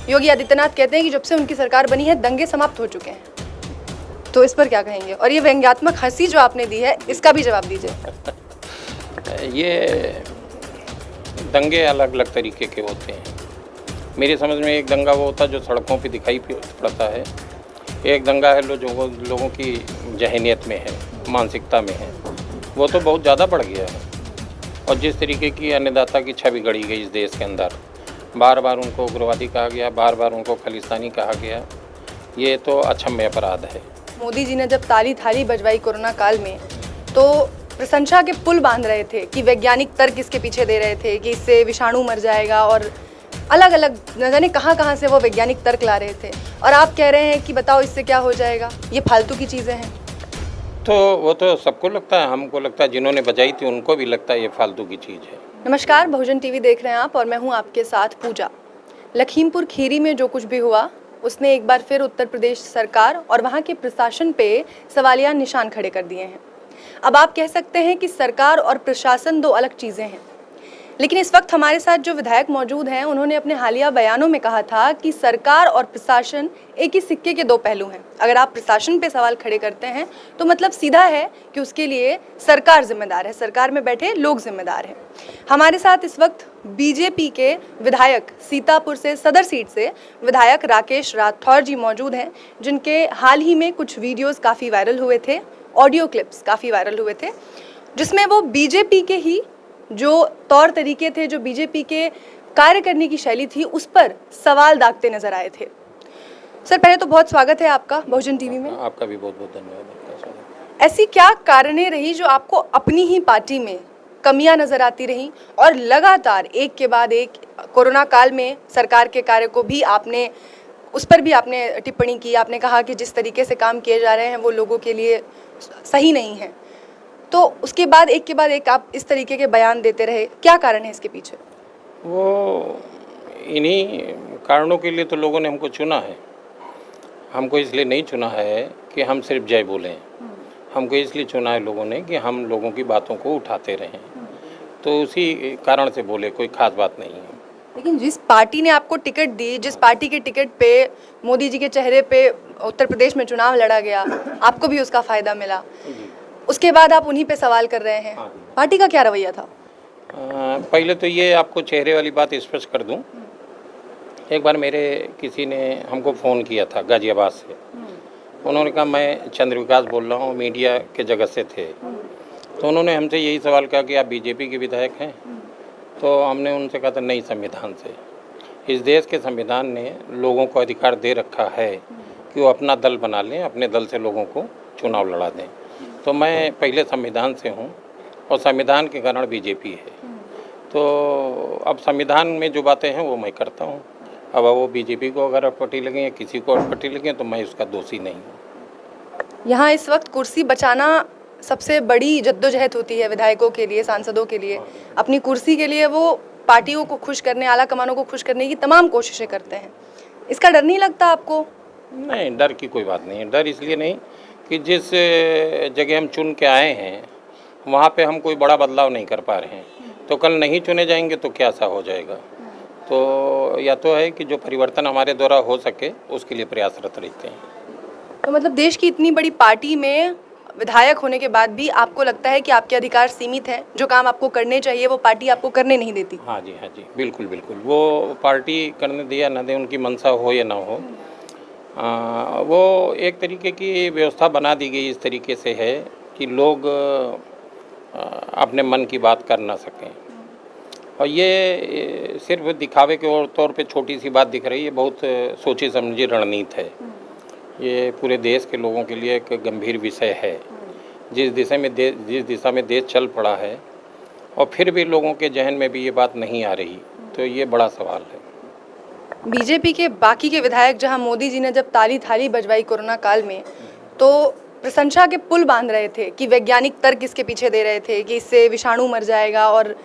योगी आदित्यनाथ कहते हैं कि जब से उनकी सरकार बनी है दंगे समाप्त हो चुके हैं, तो इस पर क्या कहेंगे? और ये व्यंग्यात्मक हंसी जो आपने दी है, इसका भी जवाब दीजिए। ये दंगे अलग अलग तरीके के होते हैं। मेरी समझ में एक दंगा वो होता है जो सड़कों पे दिखाई पड़ता है, एक दंगा है लोगों की जहनियत में है, मानसिकता में है, वो तो बहुत ज़्यादा बढ़ गया है। और जिस तरीके की अन्नदाता की छवि गढ़ी गई इस देश के अंदर, बार बार उनको उग्रवादी कहा गया, बार बार उनको खालिस्तानी कहा गया, ये तो अक्षम्य अपराध है। मोदी जी ने जब ताली थाली बजवाई कोरोना काल में, तो प्रशंसा के पुल बांध रहे थे कि वैज्ञानिक तर्क इसके पीछे दे रहे थे कि इससे विषाणु मर जाएगा, और अलग अलग न जाने कहाँ से वो वैज्ञानिक तर्क ला रहे थे, और आप कह रहे हैं कि बताओ इससे क्या हो जाएगा, ये फालतू की चीज़ें हैं। तो वो तो सबको लगता है, हमको लगता है, जिन्होंने बजाई थी उनको भी लगता है ये फालतू की चीज़ है। नमस्कार, बहुजन टीवी देख रहे हैं आप और मैं हूं आपके साथ पूजा। लखीमपुर खीरी में जो कुछ भी हुआ, उसने एक बार फिर उत्तर प्रदेश सरकार और वहां के प्रशासन पे सवालिया निशान खड़े कर दिए हैं। अब आप कह सकते हैं कि सरकार और प्रशासन दो अलग चीज़ें हैं, लेकिन इस वक्त हमारे साथ जो विधायक मौजूद हैं, उन्होंने अपने हालिया बयानों में कहा था कि सरकार और प्रशासन एक ही सिक्के के दो पहलू हैं। अगर आप प्रशासन पे सवाल खड़े करते हैं तो मतलब सीधा है कि उसके लिए सरकार जिम्मेदार है, सरकार में बैठे लोग जिम्मेदार हैं। हमारे साथ इस वक्त बीजेपी के विधायक, सीतापुर से सदर सीट से विधायक राकेश राठौर जी मौजूद हैं, जिनके हाल ही में कुछ वीडियोज़ काफ़ी वायरल हुए थे, ऑडियो क्लिप्स काफ़ी वायरल हुए थे, जिसमें वो बीजेपी के ही जो तौर तरीके थे, जो बीजेपी के कार्य करने की शैली थी, उस पर सवाल दागते नजर आए थे। सर, पहले तो बहुत स्वागत है आपका बहुजन टीवी में। आपका भी बहुत बहुत धन्यवाद। ऐसी क्या कारणें रही जो आपको अपनी ही पार्टी में कमियां नजर आती रही और लगातार एक के बाद एक कोरोना काल में सरकार के कार्य को भी आपने, उस पर भी आपने टिप्पणी की, आपने कहा कि जिस तरीके से काम किए जा रहे हैं वो लोगों के लिए सही नहीं है, तो उसके बाद एक के बाद एक आप इस तरीके के बयान देते रहे, क्या कारण है इसके पीछे? वो इन्हीं कारणों के लिए तो लोगों ने हमको चुना है। हमको इसलिए नहीं चुना है कि हम सिर्फ जय बोलें, हमको इसलिए चुना है लोगों ने कि हम लोगों की बातों को उठाते रहें, तो उसी कारण से बोले, कोई ख़ास बात नहीं है। लेकिन जिस पार्टी ने आपको टिकट दी, जिस पार्टी के टिकट पे मोदी जी के चेहरे पे उत्तर प्रदेश में चुनाव लड़ा गया, आपको भी उसका फ़ायदा मिला, उसके बाद आप उन्हीं पे सवाल कर रहे हैं। पार्टी का क्या रवैया था? पहले तो ये आपको चेहरे वाली बात स्पष्ट कर दूं। एक बार मेरे किसी ने हमको फ़ोन किया था गाज़ियाबाद से, उन्होंने कहा मैं चंद्रविकास बोल रहा हूँ, मीडिया के जगत से थे, तो उन्होंने हमसे यही सवाल किया कि आप बीजेपी के विधायक हैं? तो हमने उनसे कहा था नहीं, संविधान से। इस देश के संविधान ने लोगों को अधिकार दे रखा है कि वो अपना दल बना लें, अपने दल से लोगों को चुनाव लड़ा दें। तो मैं पहले संविधान से हूँ और संविधान के कारण बीजेपी है, तो अब संविधान में जो बातें हैं वो मैं करता हूँ। अब वो बीजेपी को अगर अटपटी लगे या किसी को अटपटी लगे तो मैं उसका दोषी नहीं हूँ। यहाँ इस वक्त कुर्सी बचाना सबसे बड़ी जद्दोजहद होती है विधायकों के लिए, सांसदों के लिए। अपनी कुर्सी के लिए वो पार्टियों को खुश करने, आला कमानों को खुश करने की तमाम कोशिशें करते हैं। इसका डर नहीं लगता आपको? नहीं, डर की कोई बात नहीं है। डर इसलिए नहीं कि जिस जगह हम चुन के आए हैं वहाँ पे हम कोई बड़ा बदलाव नहीं कर पा रहे हैं, तो कल नहीं चुने जाएंगे तो क्या सा हो जाएगा। तो या तो है कि जो परिवर्तन हमारे द्वारा हो सके उसके लिए प्रयासरत रहते हैं। तो मतलब देश की इतनी बड़ी पार्टी में विधायक होने के बाद भी आपको लगता है कि आपके अधिकार सीमित हैं, जो काम आपको करने चाहिए वो पार्टी आपको करने नहीं देती? हाँ जी, बिल्कुल बिल्कुल। वो पार्टी करने दे या ना दे, उनकी मंशा हो या ना हो, वो एक तरीके की व्यवस्था बना दी गई इस तरीके से है कि लोग अपने मन की बात कर ना सकें। और ये सिर्फ दिखावे के तौर पे छोटी सी बात दिख रही है, बहुत सोची समझी रणनीति है। ये पूरे देश के लोगों के लिए एक गंभीर विषय है। जिस दिशा में देश चल पड़ा है और फिर भी लोगों के जहन में भी ये बात नहीं आ रही, तो ये बड़ा सवाल है। बीजेपी के बाकी के विधायक, जहां मोदी जी ने जब ताली थाली बजवाई कोरोना काल में, तो प्रशंसा के पुल बांध रहे थे कि वैज्ञानिक तर्क इसके पीछे दे रहे थे कि इससे विषाणु मर जाएगा, और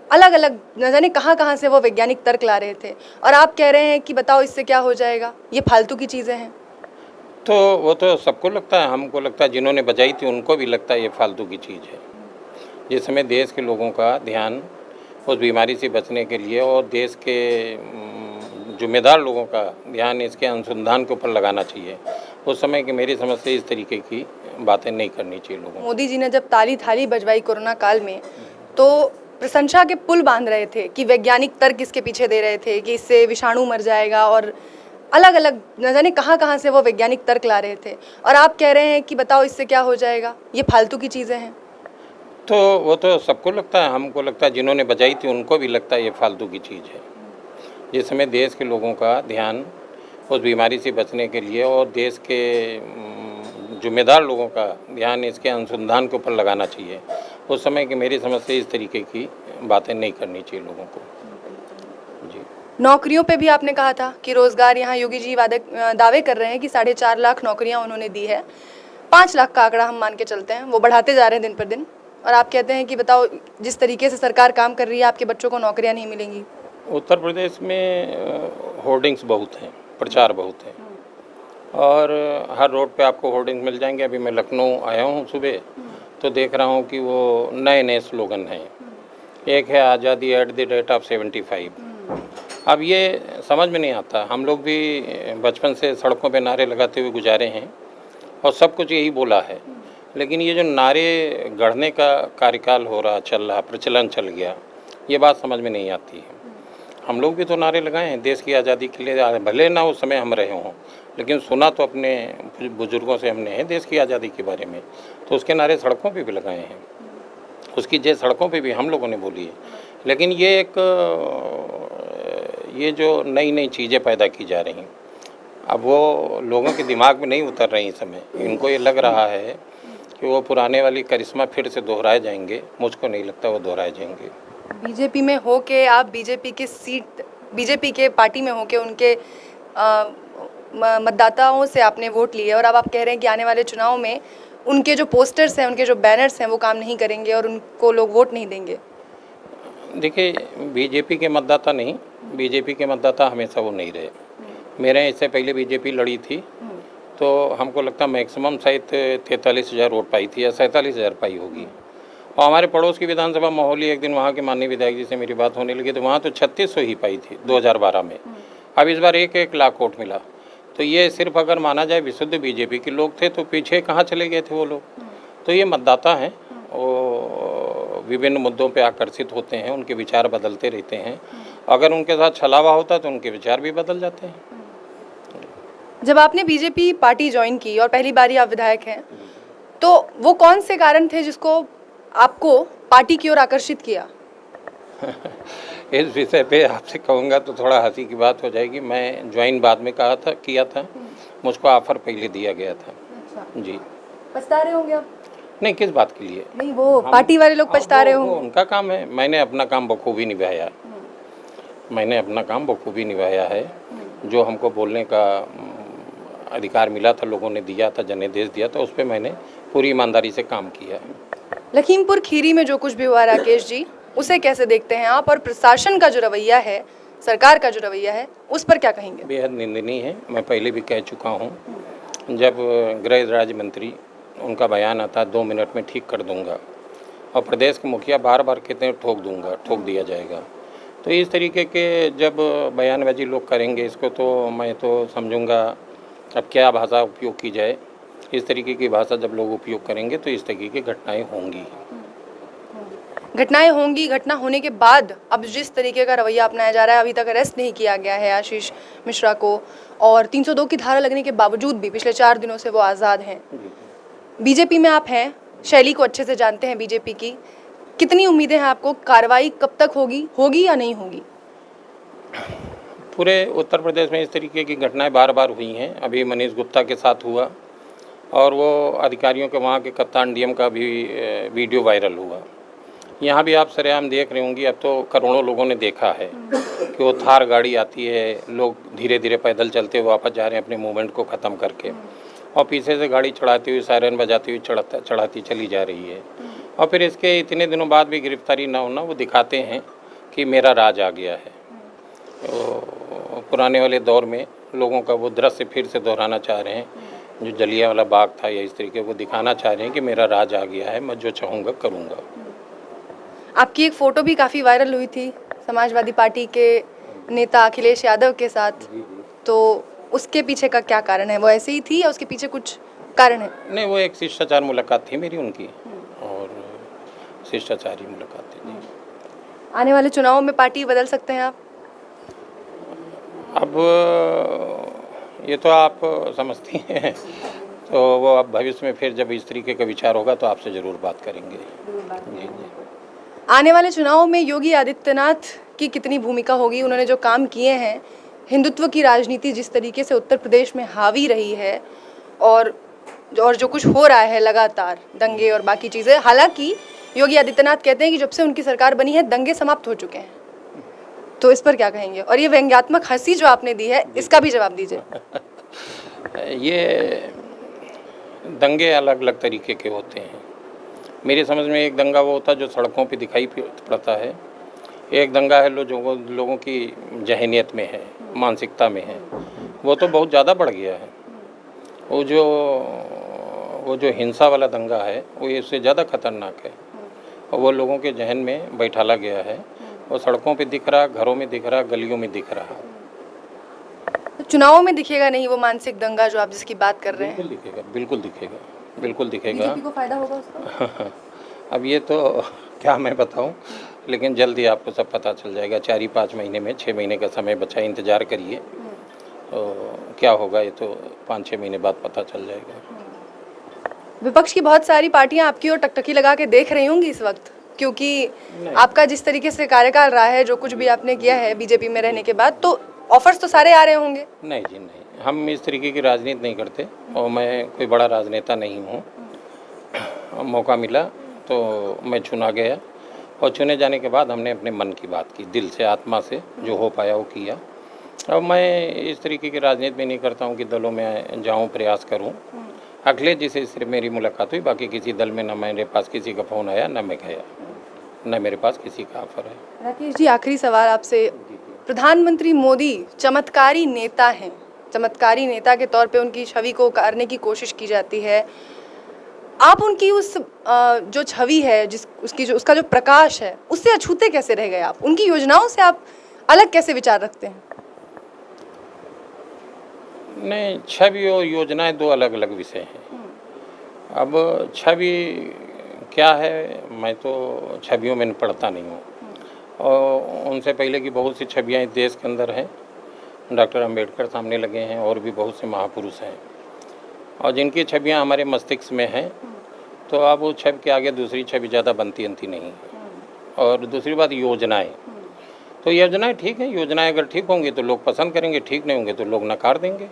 अलग अलग न जाने कहाँ से वो वैज्ञानिक तर्क ला रहे थे, और आप कह रहे हैं कि बताओ इससे क्या हो जाएगा, ये फालतू की चीज़ें हैं। तो वो तो सबको लगता है, हमको लगता है, जिन्होंने बजाई थी उनको भी लगता है ये फालतू की चीज़ है। जिस समय देश के लोगों का ध्यान उस बीमारी से बचने के लिए और देश के जिम्मेदार लोगों का ध्यान इसके अनुसंधान के ऊपर लगाना चाहिए। उस समय की मेरी समझ से इस तरीके की बातें नहीं करनी चाहिए लोगों को। मोदी जी ने जब ताली थाली बजवाई कोरोना काल में, तो प्रशंसा के पुल बांध रहे थे कि वैज्ञानिक तर्क इसके पीछे दे रहे थे कि इससे विषाणु मर जाएगा, और अलग अलग न जाने कहाँ से वो वैज्ञानिक तर्क ला रहे थे, और आप कह रहे हैं कि बताओ इससे क्या हो जाएगा, ये फालतू की चीज़ें हैं। तो वो तो सबको लगता है, हमको लगता है, जिन्होंने बजाई थी उनको भी लगता है ये फालतू की चीज़ है। जिस समय देश के लोगों का ध्यान उस बीमारी से बचने के लिए और देश के जिम्मेदार लोगों का ध्यान इसके अनुसंधान के ऊपर लगाना चाहिए। उस समय की मेरी समझ से इस तरीके की बातें नहीं करनी चाहिए लोगों को। जी। नौकरियों पे भी आपने कहा था कि रोजगार, यहाँ योगी जी दावे कर रहे हैं कि 4.5 लाख नौकरियां उन्होंने दी है। 5 लाख का आंकड़ा हम मान के चलते हैं, वो बढ़ाते जा रहे हैं दिन पर दिन, और आप कहते हैं कि बताओ जिस तरीके से सरकार काम कर रही है आपके बच्चों को नौकरियां नहीं मिलेंगी। उत्तर प्रदेश में होर्डिंग्स बहुत हैं, प्रचार बहुत है, और हर रोड पे आपको होर्डिंग्स मिल जाएंगे। अभी मैं लखनऊ आया हूँ सुबह, तो देख रहा हूँ कि वो नए नए स्लोगन हैं। एक है आज़ादी एट द रेट ऑफ 75। अब ये समझ में नहीं आता, हम लोग भी बचपन से सड़कों पे नारे लगाते हुए गुजारे हैं और सब कुछ यही बोला है, लेकिन ये जो नारे गढ़ने का कार्यकाल हो रहा, चल रहा, प्रचलन चल गया, ये बात समझ में नहीं आती है। हम लोग भी तो नारे लगाए हैं देश की आज़ादी के लिए, भले ना उस समय हम रहे हों, लेकिन सुना तो अपने बुजुर्गों से हमने है देश की आज़ादी के बारे में, तो उसके नारे सड़कों पे भी लगाए हैं, उसकी जय सड़कों पे भी हम लोगों ने बोली है। लेकिन ये जो नई नई चीज़ें पैदा की जा रही, अब वो लोगों के दिमाग में नहीं उतर रही इस समय। इनको ये लग रहा है कि वो पुराने वाली करिश्मा फिर से दोहराए जाएंगे। मुझको नहीं लगता वो दोहराए जाएंगे। बीजेपी में हो के आप बीजेपी के पार्टी में हो के उनके मतदाताओं से आपने वोट लिए, और अब आप कह रहे हैं कि आने वाले चुनाव में उनके जो पोस्टर्स हैं, उनके जो बैनर्स हैं, वो काम नहीं करेंगे और उनको लोग वोट नहीं देंगे। देखिए, बीजेपी के मतदाता नहीं, बीजेपी के मतदाता हमेशा वो नहीं रहे। मेरे इससे पहले बीजेपी लड़ी थी, तो हमको लगता मैक्सिमम शायद 43,000 वोट पाई थी या 47,000 पाई होगी। और हमारे पड़ोस की विधानसभा मोहाली, एक दिन वहाँ के माननीय विधायक जी से मेरी बात होने लगी, तो वहाँ तो 3600 ही पाई थी 2012 में। अब इस बार 1-1 लाख वोट मिला। तो ये सिर्फ अगर माना जाए विशुद्ध बीजेपी के लोग थे, तो पीछे कहाँ चले गए थे वो लोग। तो ये मतदाता हैं, वो विभिन्न मुद्दों पे आकर्षित होते हैं, उनके विचार बदलते रहते हैं। अगर उनके साथ छलावा होता तो उनके विचार भी बदल जाते हैं। जब आपने बीजेपी पार्टी ज्वाइन की और पहली बार आप विधायक हैं, तो वो कौन से कारण थे जिसको आपको पार्टी की ओर आकर्षित किया? इस विषय पे आपसे कहूँगा तो थोड़ा हंसी की बात हो जाएगी। मैं ज्वाइन बाद में किया था, मुझको ऑफर पहले दिया गया था। अच्छा। जी। पछता रहे होंगे आप? नहीं, किस बात के लिए? नहीं, वो पार्टी वाले लोग पछता रहे होंगे। उनका काम है, मैंने अपना काम बखूबी निभाया। मैंने अपना काम बखूबी निभाया है। जो हमको बोलने का अधिकार मिला था, लोगों ने दिया था, जनादेश दिया था, उस पर मैंने पूरी ईमानदारी से काम किया है। लखीमपुर खीरी में जो कुछ भी हुआ राकेश जी, उसे कैसे देखते हैं आप, और प्रशासन का जो रवैया है, सरकार का जो रवैया है, उस पर क्या कहेंगे? बेहद निंदनीय है। मैं पहले भी कह चुका हूँ, जब गृह राज्य मंत्री उनका बयान आता है 2 मिनट में ठीक कर दूंगा, और प्रदेश के मुखिया बार बार कहते हैं ठोक दिया जाएगा। तो इस तरीके के जब बयानबाजी लोग करेंगे, इसको तो मैं तो समझूंगा अब क्या भाषा उपयोग की जाए। इस तरीके की भाषा जब लोग उपयोग करेंगे तो इस तरीके की घटनाएं होंगी। घटना होने के बाद अब जिस तरीके का रवैया अपनाया जा रहा है, अभी तक अरेस्ट नहीं किया गया है आशीष मिश्रा को, और 302 की धारा लगने के बावजूद भी पिछले 4 दिनों से वो आज़ाद हैं। बीजेपी में आप हैं, शैली को अच्छे से जानते हैं बीजेपी की, कितनी उम्मीदें हैं आपको? कार्रवाई कब तक होगी या नहीं होगी? पूरे उत्तर प्रदेश में इस तरीके की घटनाएं बार बार हुई हैं। अभी मनीष गुप्ता के साथ हुआ, और वो अधिकारियों के वहाँ के कप्तान डीएम का भी वीडियो वायरल हुआ। यहाँ भी आप सरेआम देख रहे होंगी, अब तो करोड़ों लोगों ने देखा है कि वो थार गाड़ी आती है, लोग धीरे धीरे पैदल चलते हुए वापस जा रहे हैं अपने मूवमेंट को ख़त्म करके, और पीछे से गाड़ी चढ़ाती हुई, सायरन बजाती हुई चढ़ाती चली जा रही है। और फिर इसके इतने दिनों बाद भी गिरफ्तारी ना होना, वो दिखाते हैं कि मेरा राज आ गया है। तो पुराने वाले दौर में लोगों का वो दृश्य फिर से दोहराना चाह रहे हैं, जो जलियांवाला बाग था या इस तरीके को दिखाना चाह रहे हैं कि मेरा राज आ गया है, मैं जो चाहूँगा करूँगा। आपकी एक फ़ोटो भी काफ़ी वायरल हुई थी समाजवादी पार्टी के नेता अखिलेश यादव के साथ, तो उसके पीछे का क्या कारण है? वो ऐसे ही थी या उसके पीछे कुछ कारण है? नहीं, वो एक शिष्टाचार मुलाकात थी मेरी उनकी, और शिष्टाचारी मुलाकात थी जी। आने वाले चुनावों में पार्टी बदल सकते हैं आप? अब ये तो आप समझती हैं, तो वो अब भविष्य में फिर जब इस तरीके का विचार होगा तो आपसे ज़रूर बात करेंगे। जी जी। आने वाले चुनावों में योगी आदित्यनाथ की कितनी भूमिका होगी? उन्होंने जो काम किए हैं, हिंदुत्व की राजनीति जिस तरीके से उत्तर प्रदेश में हावी रही है, और जो कुछ हो रहा है लगातार, दंगे और बाकी चीज़ें, हालांकि योगी आदित्यनाथ कहते हैं कि जब से उनकी सरकार बनी है दंगे समाप्त हो चुके हैं, तो इस पर क्या कहेंगे? और ये व्यंग्यात्मक हंसी जो आपने दी है, इसका भी जवाब दीजिए। ये दंगे अलग अलग तरीके के होते हैं। मेरी समझ में एक दंगा वो होता है जो सड़कों पे दिखाई पड़ता है, एक दंगा है लोगों की जहनियत में है, मानसिकता में है, वो तो बहुत ज़्यादा बढ़ गया है। वो जो हिंसा वाला दंगा है वो इससे ज़्यादा खतरनाक है, और वो लोगों के जहन में बैठाला गया है। वो सड़कों पे दिख रहा, घरों में दिख रहा, गलियों में दिख रहा। तो चुनावों में दिखेगा नहीं वो मानसिक दंगा जो आप जिसकी बात कर रहे हैं? बिल्कुल दिखेगा, बिल्कुल दिखेगा, बिल्कुल दिखेगा। बीजेपी को फायदा होगा उसका? अब ये तो क्या मैं बताऊं, लेकिन जल्दी आपको सब पता चल जाएगा। 4-5 महीने में, 6 महीने का समय बचा, इंतज़ार करिए। तो क्या होगा ये तो 5-6 महीने बाद पता चल जाएगा। विपक्ष की बहुत सारी पार्टियां आपकी ओर टकटकी लगा के देख रही होंगी इस वक्त, क्योंकि आपका जिस तरीके से कार्यकाल रहा है, जो कुछ भी आपने किया है बीजेपी में रहने के बाद, तो ऑफर्स तो सारे आ रहे होंगे। नहीं जी नहीं, हम इस तरीके की राजनीति नहीं करते, और मैं कोई बड़ा राजनेता नहीं हूँ। मौका मिला तो मैं चुना गया, और चुने जाने के बाद हमने अपने मन की बात की, दिल से, आत्मा से, जो हो पाया वो किया। अब मैं इस तरीके की राजनीति भी नहीं करता हूँ कि दलों में जाऊँ, प्रयास करूँ। अखिलेश जी से सिर्फ मेरी मुलाकात हुई, बाकी किसी दल में न मेरे पास किसी का फ़ोन आया, न मैं गया, न मेरे पास किसी का ऑफर है। राकेश जी, आखिरी सवाल आपसे। प्रधानमंत्री मोदी चमत्कारी नेता हैं, चमत्कारी नेता के तौर पे उनकी छवि को उतारने की कोशिश की जाती है। आप उनकी उस जो छवि है, उसका जो प्रकाश है, उससे अछूते कैसे रह गए आप? उनकी योजनाओं से आप अलग कैसे विचार रखते हैं? नहीं, छवि और योजनाएं दो अलग अलग विषय हैं। अब छवि क्या है, मैं तो छवियों में पढ़ता नहीं हूँ, और उनसे पहले की बहुत सी छवियाँ इस देश के अंदर हैं। डॉक्टर अंबेडकर सामने लगे हैं, और भी बहुत से महापुरुष हैं, और जिनकी छवियाँ हमारे मस्तिष्क में हैं, तो अब वो छवि के आगे दूसरी छवि ज़्यादा बनती नहीं। और दूसरी बात, योजनाएं, तो योजनाएं ठीक है, योजनाएं अगर ठीक होंगी तो लोग पसंद करेंगे, ठीक नहीं होंगे तो लोग नकार देंगे।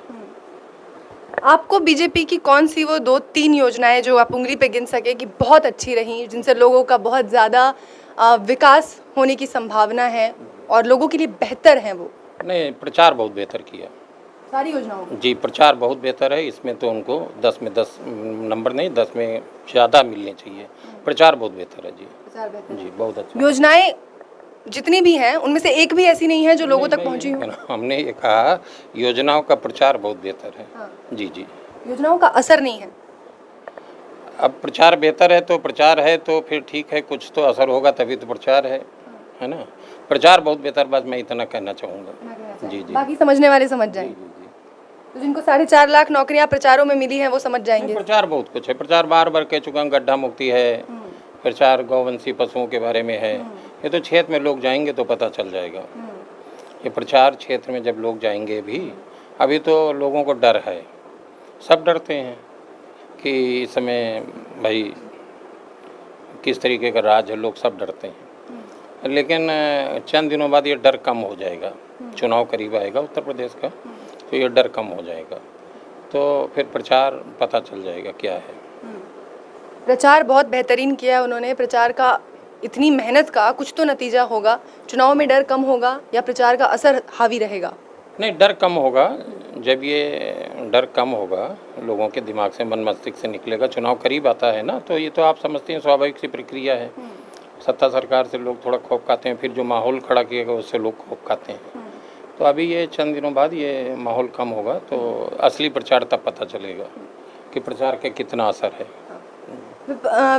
आपको बीजेपी की कौन सी वो 2-3 योजनाएं जो आप उंगली पे गिन सके कि बहुत अच्छी रही, जिनसे लोगों का बहुत ज़्यादा विकास होने की संभावना है और लोगों के लिए बेहतर है वो? नहीं, प्रचार बहुत बेहतर किया सारी योजनाओं को? जी, प्रचार बहुत बेहतर है। इसमें तो उनको 10 में 10 नंबर नहीं, 10 में ज़्यादा मिलने चाहिए। प्रचार बहुत बेहतर है जी। प्रचार बेहतर जी, बहुत अच्छा। योजनाएं जितनी भी हैं उनमें से एक भी ऐसी नहीं है जो लोगों तक पहुंची हो? हमने ये कहा, योजनाओं का प्रचार बहुत बेहतर है। हाँ। जी जी। योजनाओं का असर नहीं है? अब प्रचार बेहतर है तो प्रचार है तो फिर ठीक है, कुछ तो असर होगा तभी तो प्रचार है ना। प्रचार बहुत बेहतर, बात मैं इतना कहना चाहूँगा। जी जी। बाकी समझने वाले समझ जाएं। जी जी। तो जिनको 4.5 लाख नौकरियां प्रचारों में मिली हैं वो समझ जाएंगे। प्रचार बहुत कुछ है, प्रचार बार बार कह चुका हूँ, गड्ढा मुक्ति है, प्रचार गौवंशी पशुओं के बारे में है। ये तो क्षेत्र में लोग जाएंगे तो पता चल जाएगा। ये प्रचार क्षेत्र में जब लोग जाएंगे भी, अभी तो लोगों को डर है, सब डरते हैं कि इस समय भाई किस तरीके का राज है, लोग सब डरते हैं। लेकिन चंद दिनों बाद ये डर कम हो जाएगा, चुनाव करीब आएगा उत्तर प्रदेश का, तो ये डर कम हो जाएगा, तो फिर प्रचार पता चल जाएगा क्या है। प्रचार बहुत बेहतरीन किया है उन्होंने। प्रचार का, इतनी मेहनत का कुछ तो नतीजा होगा। चुनाव में डर कम होगा या प्रचार का असर हावी रहेगा? नहीं, डर कम होगा। जब ये डर कम होगा, लोगों के दिमाग से, मन मस्तिष्क से निकलेगा, चुनाव करीब आता है ना, तो ये तो आप समझते हैं स्वाभाविक सी प्रक्रिया है। सत्ता सरकार से लोग थोड़ा खौफ खाते हैं, फिर जो माहौल खड़ा किएगा उससे लोग खौफ खाते हैं। तो अभी ये चंद दिनों बाद ये माहौल कम होगा तो असली प्रचार तब पता चलेगा कि प्रचार का कितना असर है।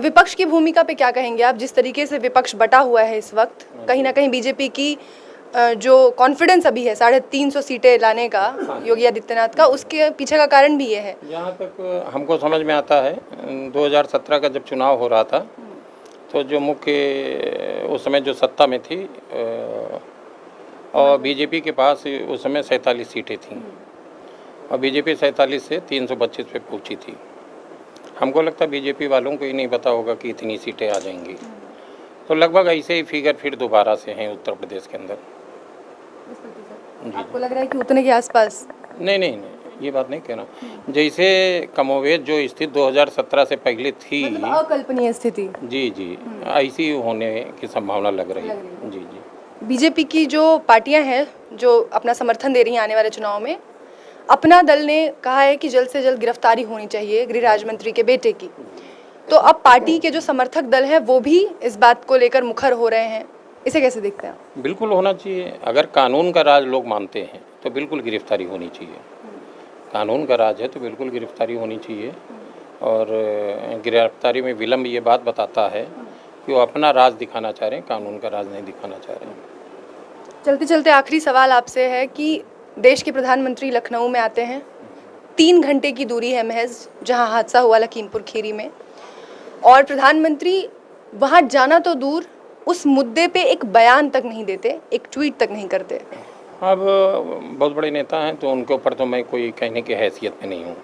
विपक्ष की भूमिका पे क्या कहेंगे आप? जिस तरीके से विपक्ष बटा हुआ है इस वक्त, कहीं ना कहीं बीजेपी की जो कॉन्फिडेंस अभी है 350 सीटें लाने का योगी आदित्यनाथ का, उसके पीछे का कारण भी ये है। जहाँ तक हमको समझ में आता है 2017 का जब चुनाव हो रहा था तो जो मुख्य उस समय जो सत्ता में थी और बीजेपी के पास उस समय 47 सीटें थीं और बीजेपी 47 से 325 पे पहुंची थी। हमको लगता बीजेपी वालों को ही नहीं पता होगा कि इतनी सीटें आ जाएंगी, तो लगभग ऐसे ही फिगर फिर दोबारा से हैं उत्तर प्रदेश के अंदर। आपको लग रहा है कि उतने के आसपास? नहीं, ये बात नहीं कहना। जैसे कमोवेश जो स्थिति 2017 से पहले थी, मतलब अकल्पनीय स्थिति। जी ऐसी होने की संभावना लग रही है। जी। बीजेपी की जो पार्टियां हैं जो अपना समर्थन दे रही हैं आने वाले चुनाव में, अपना दल ने कहा है कि जल्द से जल्द गिरफ्तारी होनी चाहिए गृह राज्य मंत्री के बेटे की। तो अब पार्टी के जो समर्थक दल हैं वो भी इस बात को लेकर मुखर हो रहे हैं, इसे कैसे देखते हैं? बिल्कुल होना चाहिए। अगर कानून का राज लोग मानते हैं तो बिल्कुल गिरफ्तारी होनी चाहिए। कानून का राज है तो बिल्कुल गिरफ्तारी होनी चाहिए। और गिरफ्तारी में विलम्ब ये बात बताता है कि वो अपना राज दिखाना चाह रहे हैं, कानून का राज नहीं दिखाना चाह रहे हैं। चलते चलते आखिरी सवाल आपसे है कि देश के प्रधानमंत्री लखनऊ में आते हैं, 3 घंटे की दूरी है महज जहां हादसा हुआ लखीमपुर खीरी में, और प्रधानमंत्री वहां जाना तो दूर, उस मुद्दे पे एक बयान तक नहीं देते, एक ट्वीट तक नहीं करते। अब बहुत बड़े नेता हैं तो उनके ऊपर तो मैं कोई कहने की हैसियत में नहीं हूँ,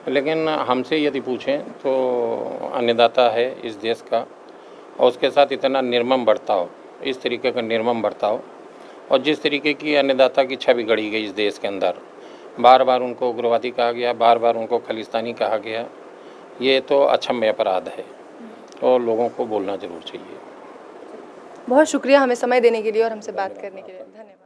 लेकिन हमसे यदि पूछें तो अन्नदाता है इस देश का और उसके साथ इतना निर्मम बर्ताव, इस तरीके का निर्मम बर्ताव और जिस तरीके की अन्नदाता की छवि गढ़ी गई इस देश के अंदर, बार बार उनको उग्रवादी कहा गया, बार बार उनको खालिस्तानी कहा गया, ये तो अक्षम्य अपराध है और लोगों को बोलना ज़रूर चाहिए। बहुत शुक्रिया हमें समय देने के लिए और हमसे बात करने के लिए। धन्यवाद।